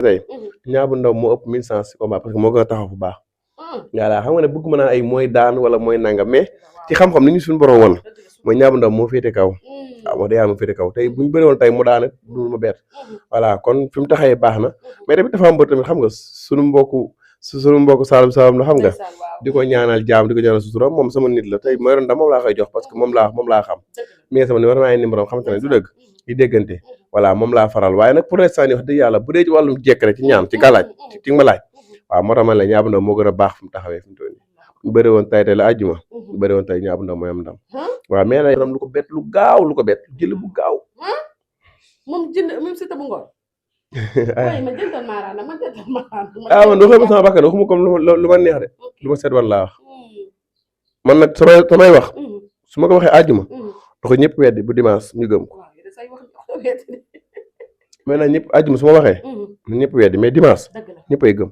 tey Niang bu Ndaw moo ëpp 1000 chance ci combat parce que moo gën a taxaw bu baax voilà xam nga ne bëgguma naan ay mooy daan wala mooy nangam mais ci xam-xam ni ñu suñu borom woon mooy Niang bu Ndaw moo féete kaw waaw wax dëgg yàlla moo féete kaw tey buñu bëri woon tey mu daane du ma bett voilà kon fi mu taxawee baax na mais tamit dafa am mbër tamit xam nga suñu mbokku Saalum Saalum la xam nga di ko ñaanal jaam di ko ñaanal sutura moom sama nit la tey ma yoroon moom laa koy jox parce que moom laa xam mais sama numéro maa ngi numéro xamante ne du dëgg di déggante voilà moom laa faral waaye nag pour l'instant nii wax dëgg yàlla bu dee ci wàllum jekk rek ci ñaan ci gàllaaj ci ma laaj waaw moo tax man la Niang bu Ndaw moo gën a baax fu mu taxawee fi mu toll nii ñu bëri woon tey la àjjuma ñu bëri woon tey Niang bu Ndaw mooy am ndam waaw mais nag lu ko bett lu ko bett jël bu gaaw moom Siteu bu Ngor man jëntal maaraana man waxuma sama bakkan waxuma comme lu ma neex de lu ma seet wan laa wax man nag samay wax su ma ko waxee àjjuma da ko ñëpp weddi bu dimanche ñu gëm ko mais nag ñëpp àjjuma su ma waxee ñëpp weddi mais dimanche ñëpp ay gëm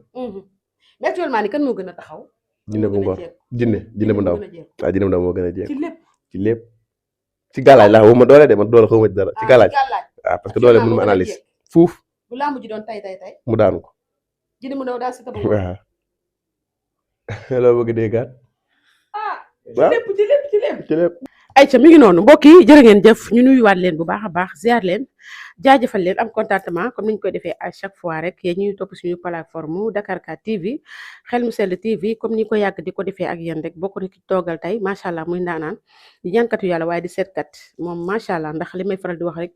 mais actuellement ni kan moo gën a taxaw jinne bu Ngor jinne bu ndaw waaw jinne bu ndaw moo gën a jéem ci lépp ci gàllaaj laa ma doole de man doole xaw ma ci dara ci gàllaaj waaw parce que doole mënu ma analyse fuuf bu lamb ji doon tay mu daanu ko jinne mu ndaw daal Siteu bu Ngor waaw loolu bëgg déggaat ci lépp ayca mi ngi noonu mbokk yi jërë ngeen jëf ñu nuyuwaat leen bu baax a baax ziar leen jaajëfal leen am contentement comme niñ koy defee à chaque fois rek yéen ñuy topp suñu plateforme Dakarkat TV xel mu sell TV comme ni ko yàgg di ko defee ak yéen rek bokk na ci toogal tey macha allah muy ndaanaan di ñaankatu yàlla waaye di seetkat moom macha allah ndax li may faral di wax rek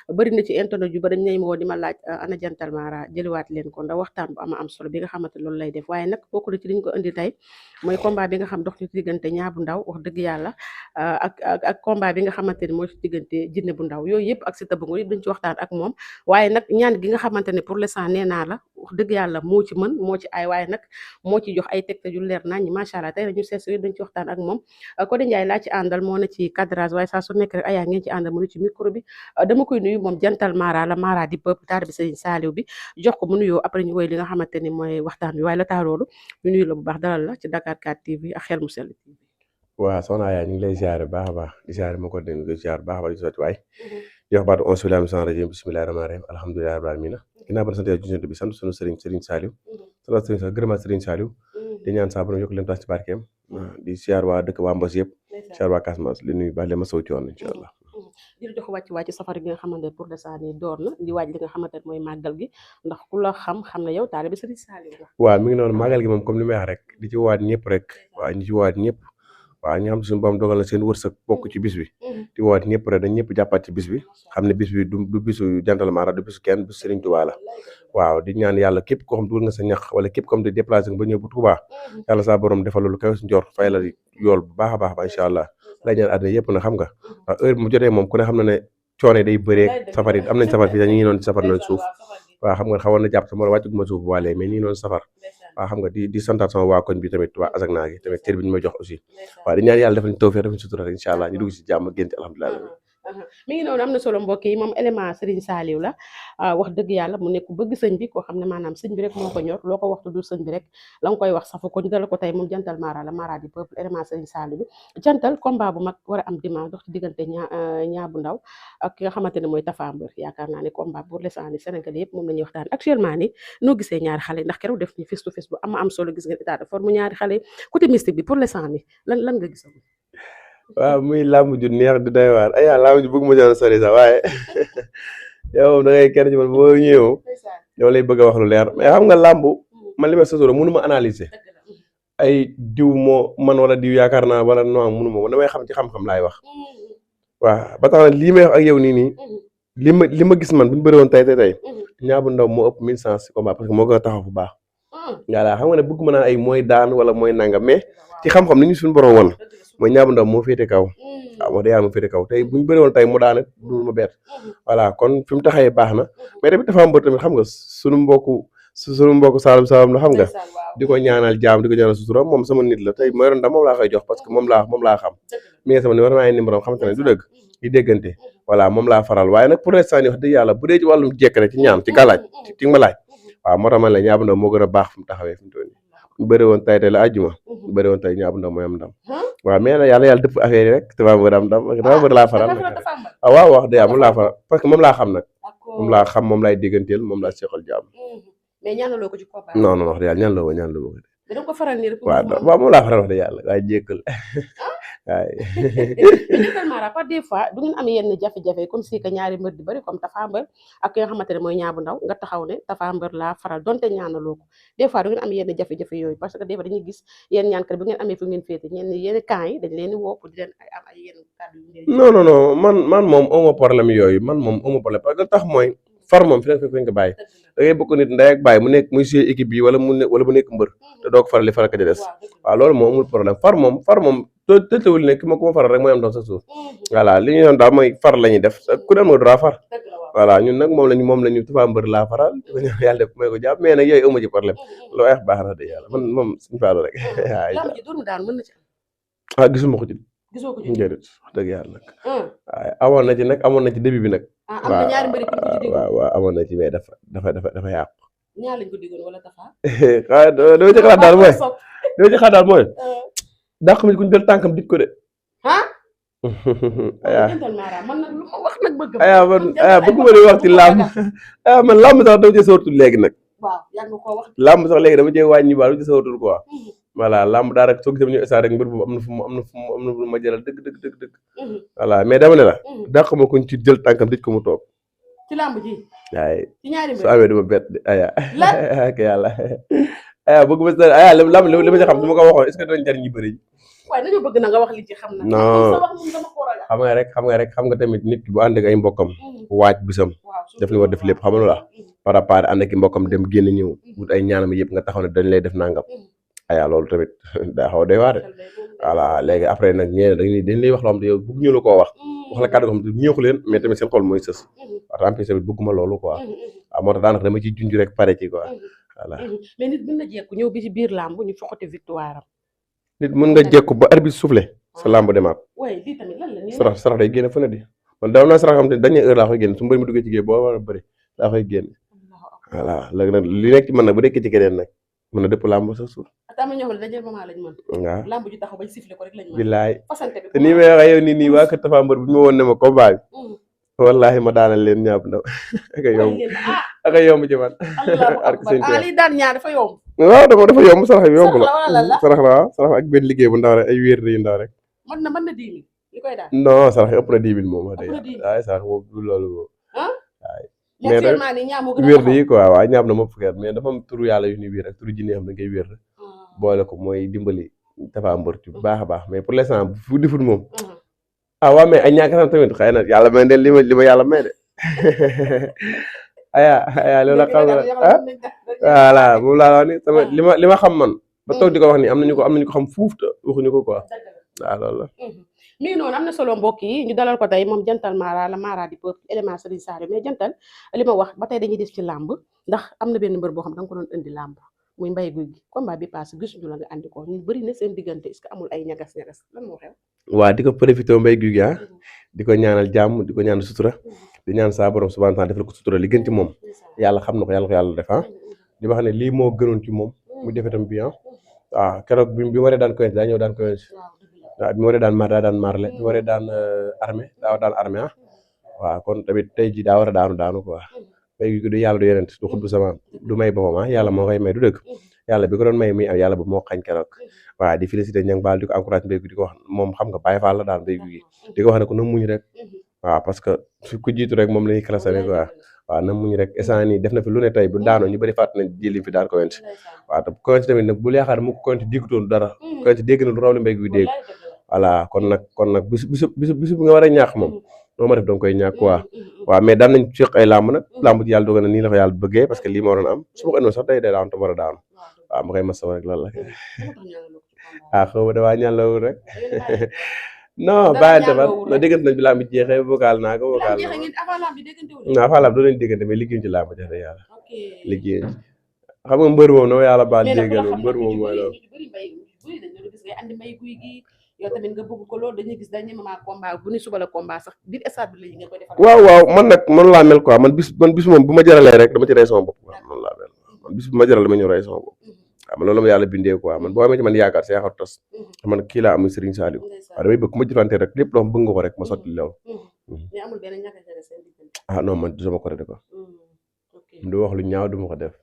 bëri na ci internet yu ba dañ ma woo di ma laaj ana jantal Mara jëliwaat leen ko ndax waxtaan bu am solo bi nga xamante loolu lay def waaye nag bokk na ci liñ ko indi tey mooy combat bi nga xam dox ci diggante Niang bu Ndaw wax dëgg yàlla ak combat bi nga xamante ne mooy ci diggante jinne bu ndaw yooyu yëpp ak Siteu bu Ngor yëpp dañ ci waxtaan ak moom waaye nag ñaan gi nga xamante ne pour l'instant nee naa la wax dëgg yàlla moo ci mën moo ci ay waaye nag moo ci jox ay tegte yu leer nañ macha allah tey ñu seet dañ ci waxtaan ak moom Codé Ndiaye laa ci àndal moo na ci cadrage waaye saa su nekk rek ayaa ngeen ci àndal mu ne ci micro bi dama koy nuyu moom jantal Mara la Mara di peuple taar bi Serigne Saliou bi jox ko mu nuyoo après ñu woy li nga xamante ni mooy waxtaan bi waaye la taaloolu ñu nuyu la bu baax dalal la ci Dakarkat TV ak xel mu sell TV. waaw soxna Aya ñu ngi lay ziare baax a baax di ziare ma ko den di ziare baax a baax di sotti waay di wax baatu onze billahi minan rajim bismillahi rahmani rahim alhamdulillahi rabbil alamin ginnaaw ba sant yàlla bi sant sunu Serigne Saliou sant Serigne Saliou gërëmaat Serigne Saliou di ñaan sa borom yokk leen tax ci barkeem di ziare waa dëkk waa Mbos yëpp ziare waa Casamance li nuyu baax leen ma sow ci woon incha allah di la jox wàcc safar gi nga xamante ne pour l'instant nii door na di waaj li nga xamante ne mooy màggal gi ndax ku la xam ne yow taalibe Serigne Saliou la waaw mi ngi noonu màggal gi moom comme li may wax rek di ci waat ñëpp rek waaw ñu ci waat ñëpp waaw ñi xam suñu borom dogal na seen wërsëg bokk ci bis bi di waat ñëpp rek dañ ñëpp jàppaat ci bis bi xam ne bis bi du bisu jantal Mara du bisu kenn bisu Serigne Touba la waaw di ñaan yàlla képp koo xam dugal nga sa ñax wala képp comme di déplacé nga ba ñëw bu Touba yàlla saa borom defal loolu kaw si njor fay la yool bu baax a baax ba incha allah lay ñaan àddina yëpp na xam nga waaw heure bu mu jotee moom ku ne xam na ne coone day bëree safar yi am nañ safar fii ñu ngi noonu ci safar noonu suuf waaw xam nga xawoon na jàpp sama wàccuguma suuf waale mais nii noonu safar waaw xam nga di santaat sama waa koñ bi tamit waa Asegna gi tamit cër bi ñu may jox aussi waaw di ñaan yàlla defal ñu tawfeex defal ñu sutura rek incha allah ñu dugg si jàmm génn ci alhamdulilah mi ngi noonu am na solo mbokk yi moom élément Serigne Saliou la wax dëgg yàlla mu nekk bëgg sëñ bi koo xam ne maanaam sëñ bi rek moo ko ñor loo ko waxtu du sëñ bi rek la nga koy wax safu ko ñu dala ko tey moom jantal Mara la Mara di peuple élément Serigne Saliou bi jantal combat bu mag war a am dimanche dox ci diggante Niang bu Ndaw ak ki nga xamante ne mooy Tapha Mbeur yaakaar naa ne combat pour l'instant ni Sénégal yëpp moom la ñuy waxtaan actuellement ni noo gisee ñaari xale ndax keroog def ni face to face bu am solo gis ngeen état de forme ñaari xale côté mystique bi pour l'instant ni lan nga gis waaw muy làmb ju neex di doy waar ay làmb ju bëgg ma joon sori sax waaye yow da ngay kenn ci man boo ñëwee yow lay bëgg a wax lu leer mais xam nga làmb man li ma sasoro mënu ma analyser ay diw moo man wala diw yaakaar naa wala non mënu ma damay xam ci xam-xam laay wax waaw ba tax na lii may wax ak yow nii li ma gis man bu ñu bëri woon tey Niang bu Ndaw moo ëpp 1000 chance ci combat parce que moo gën a taxaw bu baax voilà xam nga ne bëgguma naan ay mooy daan wala mooy nangam mais ci xam-xam ni ñu suñu borom woon mooy Niang bu Ndaw moo féete kaw waaw wax dëgg yàlla moo féete kaw tey buñu bëri woon tey mu daane du ma bett voilà kon fi mu taxawee baax na mais tamit dafa am mbër tamit xam nga suñu mbokku Saalum Saalum la xam nga di ko ñaanal jaam di ko ñaanal sutura moom sama nit la tey ma yoroon moom laa koy jox parce que moom laa xam mais sama numéro maa ngi numéro xamante ne du dëgg di déggante voilà moom laa faral waaye nag pour l'instant nii wax dëgg yàlla bu dee ci wàllum jekk rek ci ñaan ci gàllaaj ci ma laaj waaw moo tax man la Niang bu Ndaw moo gën a baax fu mu taxawee fi mu toll nii ñu bëri woon tey la àjjuma ñu bëri woon tey Niang bu Ndaw mooy am ndam waaw mais nag yàlla dëpp affaire yi rek Tapha Mbeur am ndam Tapha Mbeur laa faral waaw wax dëgg yàlla moom laa faral parce que moom laa xam nag moom laa xam moom laay dégganteel moom laa seexal jàmm mais ñaanaloo ko ci combat. non non wax dëgg yàlla ñaanaloo ma ko. mais da nga ko faral nii rek. waaw moom laa faral wax dëgg yàlla waaye jékkal waaye. mais Dental Mara par des fois du ngeen am yenn jafe-jafe comme si que ñaari mbër di bëri comme Tapha Mbeur ak ki nga xamante ne mooy Niang bu Ndaw nga taxaw ne Tapha Mbeur laa faral donte ñaanaloo ko des fois du ngeen am yenn jafe-jafe yooyu parce que des fois dañuy gis yenn ñaankat bu ngeen amee fu ngeen féete yenn camp yi dañ leen di woo pour di leen am ay yenn kàddu yu non man moom amoo problème yooyu man moom amoo problème parce que tax mooy far moom fi nga ko bàyyi da ngay bokk nit ndey ak bàyyi mu nekk muy jouer équipe bi wala mu nekk mbër te doo ko faral di faral ka des waaw loolu moom amul problème far moom tëtewul ne ki ma ko faral rek mooy am doon sa suuf voilà li ñu doon daal mooy far la ñuy def ku ne am nga droit far voilà ñun nag moom lañu Tapha Mbeur laa faral di ko ñaan yàlla def may ko jàpp mais nag yooyu amu ci problème loo wax baax na de yàlla man moom suñu faalu rek gisuma ko ci gisoo ko ci déedéet wax dëgg yàlla nag waaye amoon na ci début bi nag am na ñaari mbëri ku ci diggoon waaw amoon na ci mais dafa yàqu ñaar lañ ko diggoon wala Tapha dama ci xalaat daal mooy dàq mi ku ñu jël tànkam dit ko de man nag lu ma wax nag bëgg bëgguma di wax ci làmb man làmb sax dama ci sawartul léegi nag waaw yaa ngi ko wax làmb sax léegi dama cee wàññi baal ci sawartul quoi voilà làmb daa rek soo gisee ñu esa rek mbir boobu am na fu ma jëlal dëgg voilà mais dama ne la dàq ma kuñ ci jël tànkam dit ko mu toog ci làmb ji waaye ci ñaari mbir su amee dama bett ak yàlla bëgg ma sa làmb li ma ci xam su ma ko waxoon est-ce que dinañ jariñ ñu bëri waaye dañoo bëgg na nga wax li ci xam na non xam nga tamit nit ki bu ànd ak ay mbokkam waaj bisam def li war def lépp xam nga la par rapport ànd ak i mbokkam dem génn ñëw wut ay ñaanam yëpp nga taxaw ne dañ lay def nangam loolu tamit daa xaw a doy waar voilà léegi après nag ñeneen dañ lay wax loo xam te yow bëgg ñu la koo wax la kàddu ko xam te ñëexu leen mais tamit seen xol mooy sës waaw en plus tamit bëgguma loolu quoi waaw moo tax daanaka dama ciy junj rek pare ci quoi voilà mais nit mën na jekku ñëw bi ci biir làmb ñu foqati victoire am nit mën nga jekku ba arbitre soufflé sa làmb demaat waaye lii tamit lan la sarax day génne fu ne di man daaw naa sarax xam te dañuy heure laa koy génne su mbëri mi duggee ci géej boo war a bëri laa koy génne voilà léegi nag li nekk ci man nag bu nekkee ci keneen nag mën na dëpp làmb sa suuf atama ñoo xam ne dañu moment lañ mën waaw làmb ju taxaw bañ sifflé ko rek lañ mën billaay fasante bi te nii may waxee yow nii waa kër Tapha Mbeur bu ñu ma woon ne ma combat bi wallahi ma daanal leen ñaap ndaw ak a yomb ci man li daan ñaar dafa yomb waaw dafa yomb sarax bi yomb la sarax la sarax ak benn liggéey bu ndaw rek ay wéer yu ndaw rek mën na 10 000 li koy daan non sarax ëpp na 10 000 moom wax dëgg waaye sarax boobu loolu moom waaye mais wér yi quoi waaw ñaam na ma fukkeet mais dafa am turu yàlla yu ni wér ak turu jinne xam da ngay wér boole ko mooy dimbali Tapha Mbeur ci bu baax a baax mais pour l'instant fu difut moom waaw mais ay ñàkk tamit xëy na yàlla may de li ma yàlla may de loolu la xam nga voilà moom laa wax ni sama li ma xam man ba toog di ko wax ni am nañu ko xam fuuf te waxuñu ko quoi waaw loolu la mi noonu am na solo mbokk yi ñu dalal ko tey moom Dental Mara la Mara di peuple élément Serigne Saliou mais Dental li ma wax ba tey dañuy des ci làmb ndax am na benn mbër boo xam da nga ko doon indi làmb muy Mbaye Gouy Gui combat bi passé gisuñu la nga andi ko ñu bëri na seen diggante est-ce que amul ay ñagas lan moo xew waaw di ko profité Mbaye Gouy Gui di ko ñaanal jàmm di ko ñaanal sutura di ñaan saa borom subhanahu wa ta'ala defal ko sutura li gën ci moom yàlla xam na ko yàlla def di wax ne lii moo gënoon ci moom mu defee tam bi waaw keroog bi mu waree daan koy daa ñëw daan koy waaw bi mu waree daan mar daa daan marle bi mu waree daan armée waaw kon tamit tey ji daa war a daanu quoi Mbaye Gouy Gui du yàlla du yeneen du xut bu sama du may boppam yàlla moo koy may du dëgg yàlla bi ko doon may muy am yàlla ba moo xañ keroog waaw di féliciter ñang baal di ko encouragé Mbaye Gouy Gui di ko wax moom xam nga Baye Fall la daan Mbaye Gouy Gui di ko wax ne ko na muñ rek waaw parce que su ku jiitu rek moom la ñuy classé quoi waaw na muñ rek instant nii def na fi lu ne tey bu daanoo ñu bëri fàtt nañ jëli fi daan ko went waaw te ko tamit nag bu yaakaar mu ko digutoon dara ko dégg na lu raw li Mbaye Gouy Gui dégg voilà kon nag bisu bu nga war a ñaax moom noo ma def danga koy ñàkk quoi waaw mais daan nañ fiq ay làmb nag làmb ci yàlla dogal na nii la ko yàlla bëggee parce que lii moo doon am su ma ko andoon sax day daan te war a daanu waaw ma koy masaw rek loolu la xaw ma dawaa ñàllawul rek non bàyyi tamit na déggante nañ bi làmb bi jeexee vocal naa ko vocal naa avant làmb doo leen déggante mais liggéeyuñ ci làmb jafe yàlla liggéey xam nga mbër moom noo yàlla baal jéggal mbër moom mooy loolu yow tamit nga bëgg ko loolu dañuy gis dañuy mama combat bu ni suba la combat sax biir stade bi la nga koy defal waaw man nag man laa mel quoi man bis moom bu ma jaralee rek dama ci rey sama bopp quoi man laa mel man bis bu ma jaral dama ñëw rey sama bopp waaw man loolu la ma yàlla bindee quoi man boo amee ci man yaakaar sa yaakaar tas man kii laa am Serigne Saliou waaw damay bëgg ku ma jëfante rek lépp loo xam bëgg nga ko rek ma sotti loolu mais amul benn ñàkk a seen diggante non man du sama côté de quoi du wax lu ñaaw du ma ko def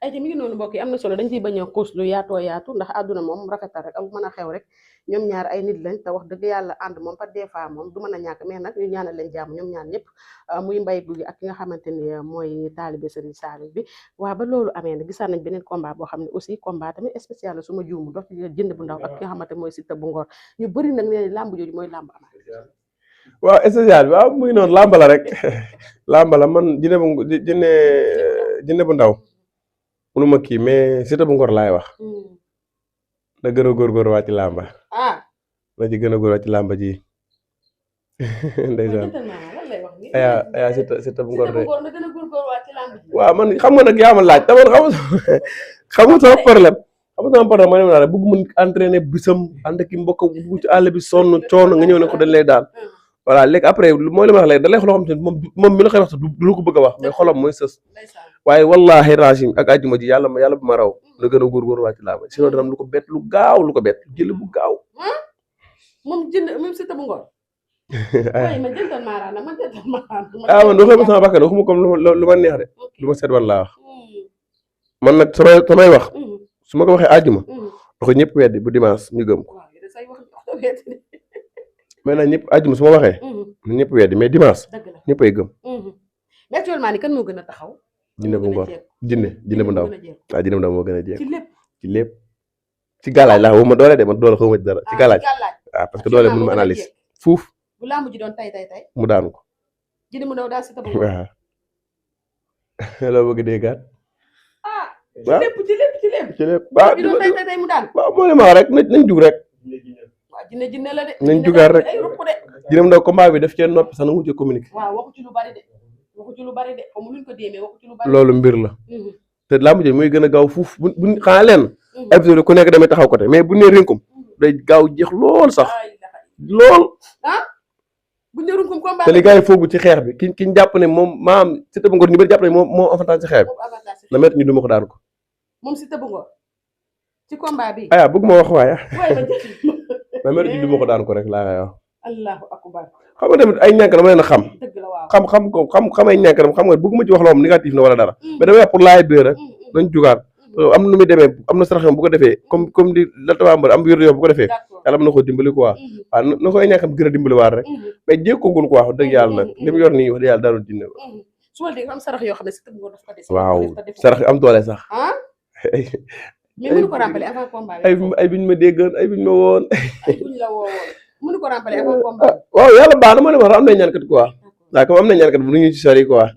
ay ci mi ngi noonu mbokk yi am na solo dañ ciy bañ a xuus lu yaatoo yaatu ndax àdduna moom rafetal rek ak mën a xew rek ñoom ñaar ay nit lañ te wax dëgg yàlla ànd moom par des fois moom du mën a ñàkk mais nag ñu ñaanal leen jàmm ñoom ñaar ñëpp muy Mbaye Gouy Gui ak ki nga xamante ni mooy taalibe Serigne Saliou bi waaw ba loolu amee na gisaat nañ beneen combat boo xam ne aussi combat tamit spécial la su ma juumu dox ci jënd bu ndaw ak ki nga xamante mooy Siteu bu Ngor ñu bëri nag ne làmb jooju mooy làmb amaat waaw spécial bi waaw muy noonu làmb la rek làmb la man jinne bu ndaw mënuma kii mais Siteu bu Ngor laay wax na gën a góorgóor waa ci làmba na ci gën a góor waa ci làmba ji ndeysaan aya Siteu bu Ngor de waaw man xam nga nag yaa ma laaj dama xam nga sama problème ma ne ma naa bëgg mun entraîner bisam ànd ki mbokk bu ci àll bi sonn coono nga ñëw ne ko dañ lay daal voilà léegi après mooy li ma wax léegi da lay xol loo xam te moom mi la koy wax sax du ko bëgg a wax mais xolam mooy sës waaye wallahi ragim ak àjjuma ji yàlla bu ma raw na gën a góorgóor waa ci làmba sinon dana am lu ko bett lu gaaw jël bu gaaw moom Siteu bu Ngor man jëntal maaraana man waxee ma sama bakkan waxuma comme lu ma neex de lu ma seet wan laa wax man nag samay wax su ma ko waxee àjjuma da ko ñëpp weddi bu dimanche ñu gëm ko mais nag ñëpp àjjuma su ma waxee ñëpp weddi mais dimanche ñëpp ay gëm mais actuellement ni kan moo gën a taxaw jinne bu Ngor jinne bu ndaw waaw jinne bu ndaw moo gën a jeex ci lépp ci gàllaaj laa ma doole de man doole xaw ma ci dara ci gàllaaj waaw parce que doole mënu ma analyse fuuf bu lamb ji doon tay mu daanu ko jinne mu ndaw daal Siteu bu Ngor waaw loo bëgg déggaat waaw ci lépp waaw bi doon tay mu daan waaw moo ne ma rek nañ jug rek waaw jinne la de nañ jugaat rek jinne mu ndaw combat bi daf cee noppi sax na mu ci communiqué waaw waxu ci lu bari de xamu luñ ko démee waxu ci lu bari loolu mbir la te lamb ji muy gën a gaaw fuuf bu xanaa leen épisode ku nekk damay taxaw côté mais bu nee rinkum day gaaw jeex lool sax lool bu ñu runkum combat te li gars yi foogu ci xeex bi ki ñu jàpp ne moom maam Siteu bu Ngor ñu bëri jàpp ne moom avantage ci xeex bi na met ñu duma ko daan ko moom Siteu bu Ngor ci combat bi aya bëgg ma wax waaye na met ñu duma ko daan ko rek laa ngay wax allahu akbar xam nga tamit ay ñànk dama leen a xam xam ay ñànk dama xam nga bëgguma ci wax loo xam négatif na wala dara mais damay wax pour laay biir rek nañ jugaat am na nu muy demee am na sarax bu ko defee comme di la tawambar am wér yoo bu ko defee yàlla mën na ko dimbali quoi waaw na ko ay ñàkkam gën a dimbali waat rek mais jékkagul quoi wax dëgg yàlla nag li mu yor nii wax dëgg yàlla daal jinne ko am sarax yoo xam ne Siteu bu Ngor daf ko def waaw sarax am doole sax mais mënu ko ràmpale avant combat ay biñ ma déggoon ay biñ ma woon mënu ko ràmpale avant combat waaw yàlla baax na ma ne ma am na ñaankat quoi waaw comme am na ñaankat bu ñu ci sori quoi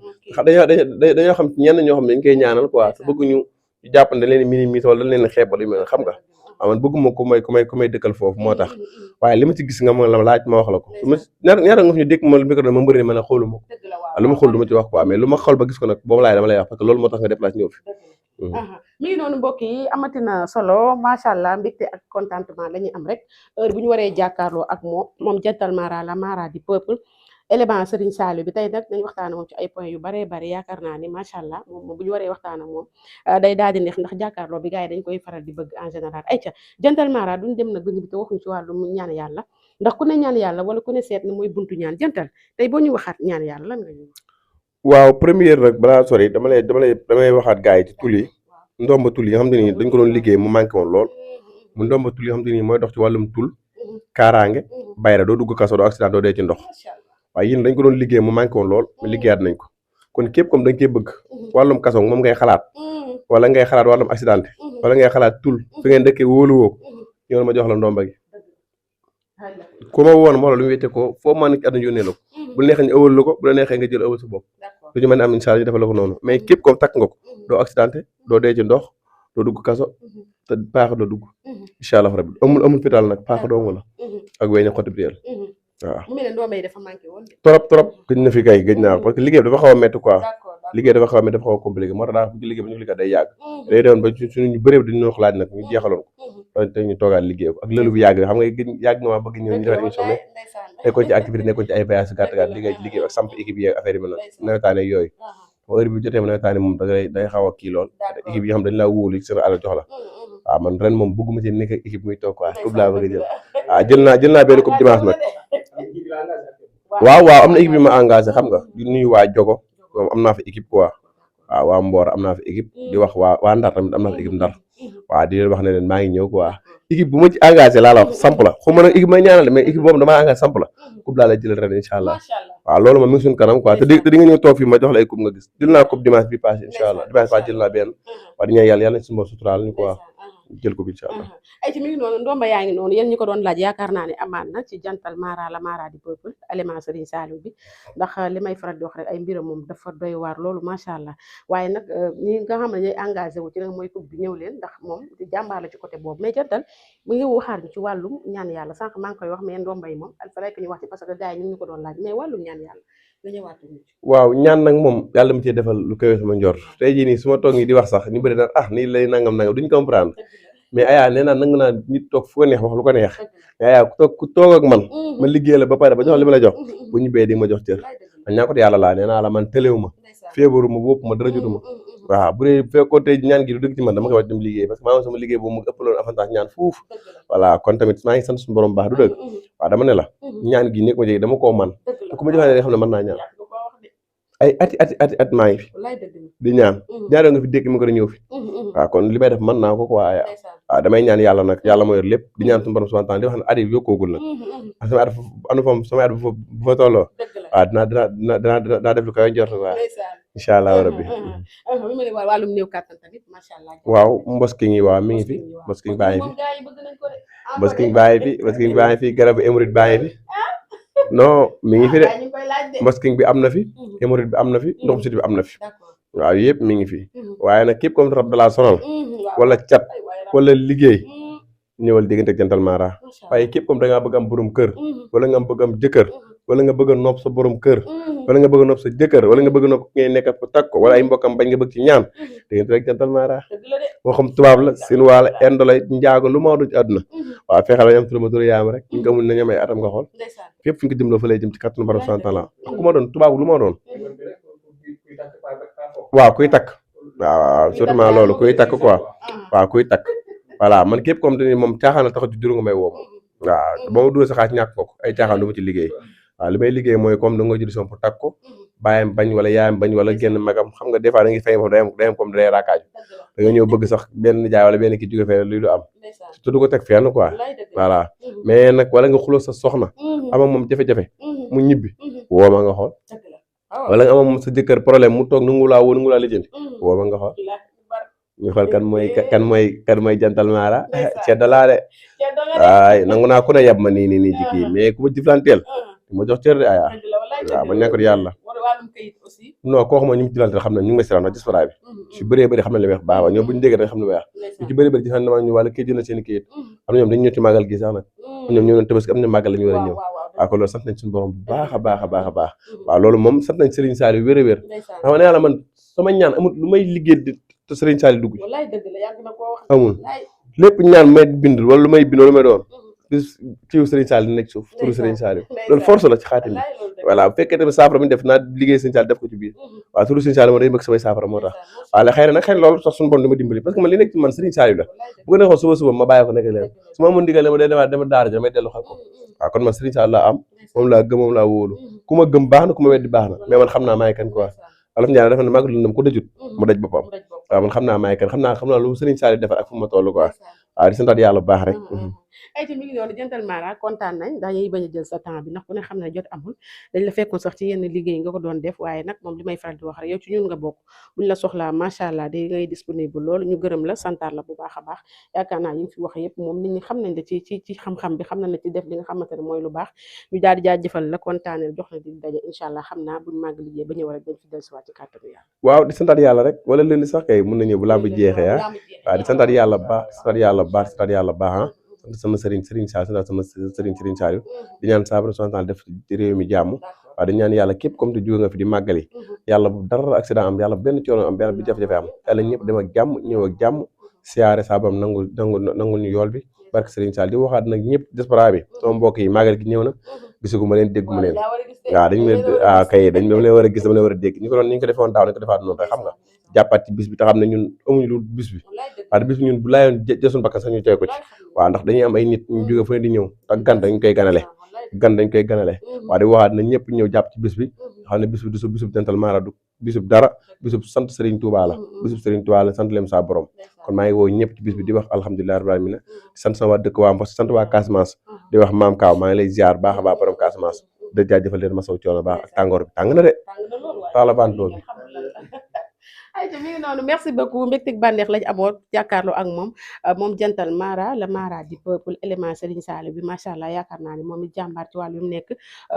dañoo xam ci ñenn ñoo xam ne dañ koy ñaanal quoi te bëgguñu ñu jàpp ne dañ leen minimiser wala dañ leen xeeb wala yu mel xam nga waaw man bëgguma ku may dëkkal foofu moo tax waaye li ma ci gis nga ma la laaj ma wax la ko ñaata nga fi ñu dégg ma micro ma mbëri ma ne xooluma ko waaw lu ma xool du ma ci wax quoi mais lu ma xool ba gis ko nag boobu laay dama lay wax parce que loolu moo tax nga déplacé ñëw fi mi ngi noonu mbokk yi amatina solo macha allah mbégte ak contentement la ñuy am rek heure bu ñu waree jàkkaarloo ak moom jantal mara la mara du peuple élément Serigne Saliou bi tey nag dañu waxtaan moom ci ay points yu baree bari yaakaar naa ni macha allah moom bu ñu waree waxtaan ak moom day daal di neex ndax jàkkaarloo bi gars yi dañ koy faral di bëgg en général ay ca jantal mara duñ dem nag bëgg bi te waxuñ ci wàllum ñaan yàlla ndax ku ne ñaan yàlla wala ku ne seet ne mooy buntu ñaan jantal tey boo ñu waxaat ñaan yàlla lan nga ñu waaw première rek balaa sori damay waxaat gars yi ci tul yi ndomba tul yi nga xam te ni dañ ko doon liggéey mu manqué woon lool mu ndomba tul yi nga xam te ni mooy dox ci wàllum tul kaaraange bayra doo dugg kaso doo accident doo dee ci ndox waaye yéen dañ ko doon liggéey mu manqué woon lool mais liggéeyaat nañ ko kon képp comme dañ koy bëgg wàllum kaso moom ngay xalaat wala ngay xalaat wàllum accident wala ngay xalaat tul fi ngeen dëkkee wóolu woo ñëwal ma jox la ndomba gi ku ma woon ma wax la lu mu wécce ko foo mën ci àdduna yónnee la ko bu neexee ñu ëwal la ko bu la neexee nga jël ëwal sa bopp lu ñu mën a am incha allah ñu defal la ko noonu mais képp comme takk nga ko doo accidenté doo dee ci ndox doo dugg kaso te paax doo dugg incha allah rabbi amul fital nag paax doo la ak weñ xoti biir waaw mu mel ne ndoom yi dafa manqué woon trop gëj na fi kay gëj naa parce que liggéey bi dafa xaw a métti quoi liggéey dafa xaw a métti dafa xaw a compliqué moo tax daa bu ci liggéey bi ñu liggéey day yàgg day doon ba suñu bëree dañu wax laaj nag ñu jeexaloon ko te ñu toogaat liggéey ko ak lëlu bu yàgg xam nga yàgg nga maa bëgg ñëw ñu defar émission bi nekkoon ci activité nekkoon ci ay voyage gàtt liggéey ci liggéey ak samp équipe yi affaire yi mel noonu nawetaane yooyu heure bi jotee ma nawetaane moom day xaw a kii lool équipe yi xam dañ laa wóolu ci seen alal jox la waaw man ren moom bëgguma ci nekk équipe muy toog quoi coupe laa bëgg a jël waaw jël naa benn coupe dimanche nag waaw am na équipe yi ma engagé xam nga di nuyu waa Jogo moom am naa fa équipe quoi waaw waa Mboor am naa fi équipe di wax waa Ndar tamit am naa fi équipe Ndar waaw di leen wax ne leen maa ngi ñëw quoi équipe bu ma ci engagé laa la wax samp la xaw ma nag équipe may ñaanal mais équipe boobu damaa engagé samp la coupe laa lay jëlal ren incha allah waaw loolu moom mi ngi suñu kanam quoi te di nga ñëw toog fii ma jox la ay coupe nga gis jël naa coupe dimanche bi passé incha allah dimanche passé jël naa benn waaw di ñaan yàlla nañ suñu bopp suturaal ñu quoi jël ko bi incha allah ay ci mi ngi noonu ndomba yaa ngi noonu yéen ñi ko doon laaj yaakaar naa ne amaan na ci jantal Mara la Mara di peuple élément Serigne Saliou bi ndax li may faral di wax rek ay mbiram moom dafa doy waar loolu macha allah waaye nag ñi nga xam ne ñooy engagé wu ci nag mooy coupe bi ñëw leen ndax moom di jàmbaar la ci côté boobu mais jantal mu ngi waxaat ñu ci wàllum ñaan yàlla sànq maa ngi koy wax mais ndomba yi moom il fallait que ñu wax ci parce que gars yi ñu ko doon laaj mais wàllum ñaan yàlla nga ñëwaat ñu ci waaw ñaan nag moom yàlla mu cee defal lu kawe sama njort tey jii nii su ma toog nii di wax sax ñu bëri naan nii lay nangam duñ comprendre mais Aya nee naa nangu naa nit toog fu ko neex wax lu ko neex mais Aya ku toog ak man ma liggéey la ba pare ba jox li ma la jox bu ñu béyee di ma jox cër man ñaa ko yàlla laa nee naa la man tëlewu ma feebaru ma bopp ma dara jotu ma waaw bu dee fekkoon tey ñaan gi du dëgg ci man dama koy wax dem liggéey parce que maa ngi sama liggéey boobu mu ëppaloon avantage ñaan fuuf voilà kon tamit maa ngi sant suñu borom baax du dëgg waaw dama ne la ñaan gi nekk ma jege dama koo man te ku ma joxee nga xam ne mën naa ñaan ay at maa ngi fi di ñaan ñaareel nga fi dékk mi ko ñëw fi waaw kon li may def mën naa ko quoi Aya waaw damay ñaan yàlla nag yàlla moo yor lépp di ñaan suñu borom subhanahu wa ta'ala di wax ne at yi yokkoogul nag sama at bu fa tolloo waaw dinaa def lu koy njort waaw incha allah rabbi wàllum néew kàttan tamit macha allah waaw mbosking yi waaw mi ngi fi mbosking baa ngi fi mbosking baa ngi fi garabu hémorroïde baa ngi fi non mi ngi fi de mbosking bi am na fi hémorroïde bi am na fi ndoxum siti bi am na fi waaw yëpp mi ngi fi waaye nag képp comme rab da laa sonal wala cat wala liggéey ñëwal diggante ak jantal Mara waaye képp comme da ngaa bëgg am borom kër wala nga bëgg am jëkkër wala nga bëgg a nopp sa borom kër wala nga bëgg a nopp sa jëkkër wala nga bëgg a nopp ngay nekk ko takk ko wala ay mbokkam bañ nga bëgg ci ñaan diggante rek jantal Mara moo xam tubaab la sin waala indo la njaago lu ma du ci àdduna waaw fexeel la ñu am tur yaam rek ñu nga mun na ñamay atam nga xool fépp fi nga jëm la fa lay jëm ci kattanu borom santan la ku ma doon tubaab lu ma doon waaw kuy takk waaw surtout loolu kuy takk quoi waaw kuy takk voilà man képp comme te ni moom caaxaan la tax ci juru nga may woo waaw ba ma dugal sa xaaj ñàkk ko ay caaxaan du ma ci liggéey waaw li may liggéey mooy comme da nga jël son pour takk ko bàyyam bañ wala yaayam bañ wala génn magam xam nga des fois da ngay fay moom day am comme day raakaaju da nga ñëw bëgg sax benn jaay wala benn ki jóge fee luy du am surtout du ko teg fenn quoi voilà mais nag wala nga xuloo sa soxna ama moom jafe-jafe mu ñibbi woo ma nga xool wala nga ama moom sa jëkkër problème mu toog nangu laa woo nangu laa lijjanti woo ma nga xool ñu xool kan mooy jantal Mara ceddo laa de waay nangu naa ku ne yab ma nii ci kii mais ku ma jëflanteel ma jox cër de Aya waaw man nekk yàlla non koo xam ne ñu mu jëflanteel xam ne ñu ngi may seetaan ndax diaspora bi su bëree bëri xam ne li weex baax ñoom bu ñu déggee rek xam ne weex ñu ci bëri bëri ci xam ne ñu wàlla kayit jël na seen kayit am na ñoom dañu ñëw ci màggal gi sax nag ñoom ñëw nañ Tabaski am na màggal la ñu war a ñëw waaw kon loolu sant nañ suñu borom bu baax a baax waaw loolu moom sant nañ Serigne Saliou wér a wér xam ne yàlla man sama ñaan amul lu may liggéey te Serigne Saliou dugg amul lépp ñaan may bind wala lu may bind wala lu may doon bis kiiw Serigne Saliou nekk suuf turu Serigne Saliou loolu force la ci xaatim bi voilà bu fekkee tamit saafara mi def naa liggéey Serigne Saliou def ko ci biir waaw turu Serigne Saliou moo day bëgg samay saafara moo tax waaw la xëy na nag xëy na loolu sax suñu bon dama dimbali parce que man li nekk ci man Serigne Saliou la bu ko neexoon suba ma bàyyi ko nekk leen su ma mën digal ma day dema daara ji damay dellu xel ko waaw kon man Serigne Saliou laa am moom laa gëm moom laa wóolu ku ma gëm baax na ku ma weddi baax na mais man xam naa maay kan quoi Wolof Njaay dafa ne maa ngi dundam ko dajut mu daj boppam waaw man xam naa maay kan xam naa lu Serigne Saliou defar ak fu ma toll quoi waaw di santaat yàlla bu baax rek ay ci mi ngi noonu jantal Mara kontaan nañ dañuy bañ a jël sa temps bi ndax ku ne xam ne jot amul dañ la fekkoon sax ci yenn liggéey nga ko doon def waaye nag moom li may faral di wax rek yow ci ñun nga bokk buñ la soxlaa macha allah day ngay disponible loolu ñu gërëm la santaat la bu baax a baax yaakaar naa yi ngi fi wax yëpp moom nit ñi xam nañ la ci xam-xam bi xam nañ la ci def li nga xamante ne mooy lu baax ñu daal di jaajëfal la kontaaneel jox la di daje incha allah xam naa buñ màgg liggéey ba ñëw rek dañ fi dellusiwaat ci kàttanu yàlla waaw di santaat yàlla rek wala leen di sax kay mën na ñëw bu làmb jeexee waaw di santaat yàlla baax sant sama Serigne Saliou sama Serigne Saliou di ñaan saabara sonal def ci réew mi jàmm waaw di ñaan yàlla képp comme te jóge nga fi di màggali yàlla bu dara accident am yàlla benn coono am benn bi jafe-jafe am yàlla ñëpp dem ak jàmm ñëw ak jàmm siyaare saabam nangul ñu yool bi barke Serigne Saliou di waxaat nag ñëpp diaspora bi sama mbokk yi màggal gi ñëw na gisuguma leen dégguma leen waaw dañ leen war a gis dama leen war a dégg ñu ko defoon daaw dañ ko defaat noonu rek xam nga jàppaat ci bis bi te xam ne ñun amuñu lu bis bi waaye bis bi ñun bu laayoon jësuñu bakkan sax ñu tey ko ci waaw ndax dañuy am ay nit ñu jóge fu ne di ñëw te gan dañ koy ganale waaw di waxaat na ñëpp ñëw jàpp ci bis bi xam ne bis bi du su bisu jantal Mara du bisub dara bisub sant Serigne Touba la bisub Serigne Touba la sant leen saa borom kon maa ngi woo ñëpp ci bis bi di wax alhamdulilah rabbil alamin di sant sama waa dëkk waa Mbos sant waa Casamance di wax maam Kaaw maa ngi lay ziar baax a baax borom Casamance da jaajëfal leen ma saw coono baax ak tàngoor bi tàng na de tax la bantoor bi ayca mi ngi noonu merci beaucoup mbégteeg bànneex lañ amoon jàkkaarloo ak moom jantal Mara la Mara di peuple élément Serigne Saliou bi macha allah yaakaar naa ni moom it jàmbaar ci wàllu mu nekk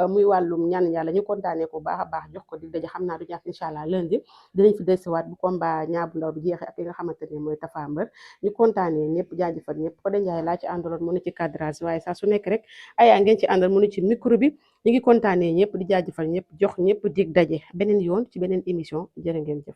muy wàllum ñaan yàlla ñu kontaanee ko baax a baax jox ko dig daje xam naa du ñàkk incha allah lundi dinañ fi desiwaat bu combat ñaabu ndaw bi jeexee ak li nga xamante ne mooy Tapha Mbeur ñu kontaanee ñëpp jaajëfal ñëpp ko dañaay laa ci àndaloon mu ne ci cadrage waaye saa su nekk rek ayaa ngeen ci àndal mu ne ci micro bi ñu ngi kontaanee ñëpp di jaajëfal ñëpp jox ñëpp dig daje beneen yoon ci beneen émission jërë ngeen jëf